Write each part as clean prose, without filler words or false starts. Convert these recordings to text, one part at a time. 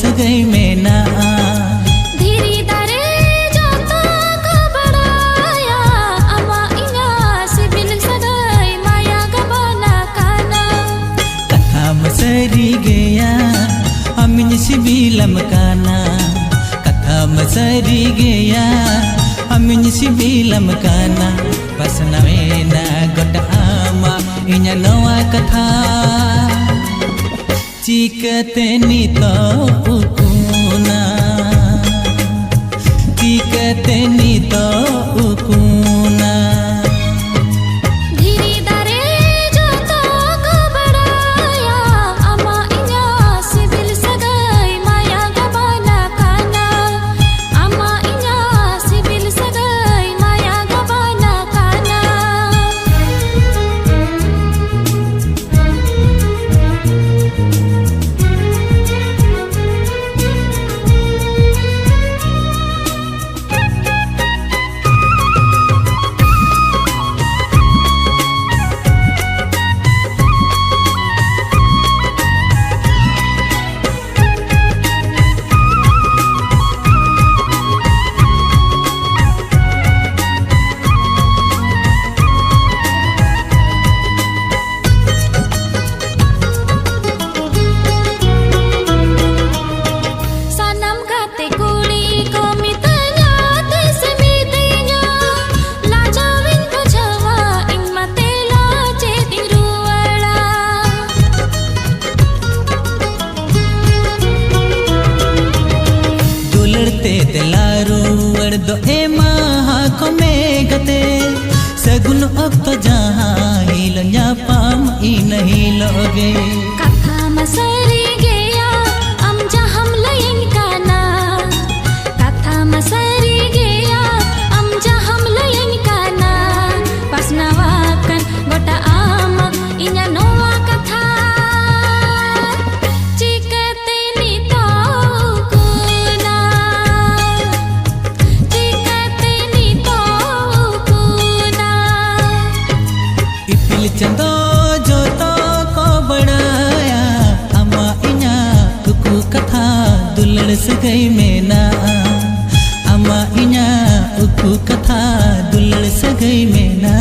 सगई मेना धीरी दारे जोतो को बड़ाया अमा इना सिबिल सगई माया गबना काना कथा मसरी गया अमिन सिबिलम काना कथा मसरी गया अमिन सिबिलम काना pasnawena goda ama inya noa katha chikate nito ukuna chikate nito ukuna धीरी दारे जोतो को बड़ाया अमा इना सिबिल सगई माया गबना काना अमा इना सिबिल सगई माया गबना काना दो एमा हाको में गते सगुन अक्तो जहाँ हिल पाम ई नहीं लोगे कथा मसरी गया हम जहम लयन काना कथा मसरी गया हम जहम लयन काना pasnawakan goda ama inya noa katha chikate nito kuna chikate nito kuna इपिल चंदो जोतो को बढ़ाया अमा इना कुकु कथा दुलड़ सगई मेना अमा इना उकु कथा दुलड़ सगई मेना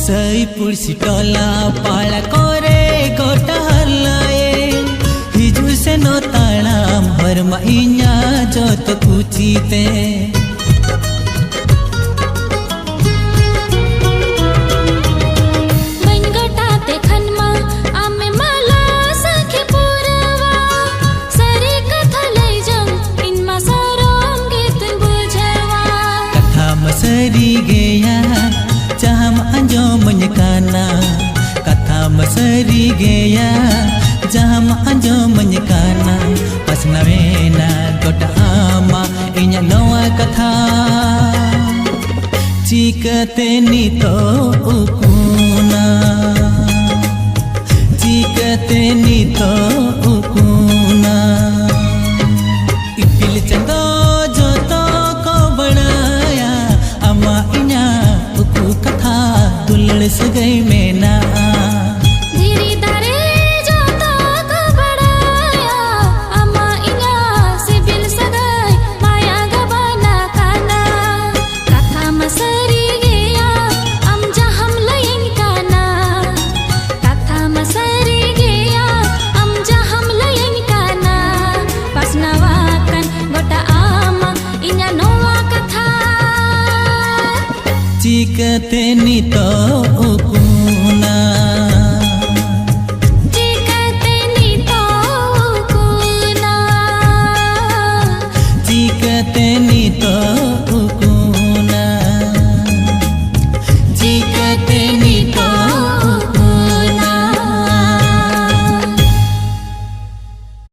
सई पुरसी टोला पाला कोरे गोटा हल्लाए हिजु से नो तालाम हर माइन्या जो तो कुचीते बन गोटा ते खनमा आमे माला सखे पुरवा सरी कथा लई जम इनमा सरम गीतन बुझवा कथा मसरी गया जहम अंजो मनकाना कथा मसरी गया जहम अंजो मनकाना pasnawena goda ama inya noa katha chikate nito ukuna chikate nito ukuna ipil chando joto ko बढ़ाया अमा इना उकु कथा दुलड़ सगई मेना धीरी दारे जोतो को बड़ाया अमा इना सिबिल सगई माया गबना काना कथा मसरी गया हम जहम लयन काना कथा मसरी गया हम जहम लयन काना pasnawakan goda ama inya noa katha chikate nito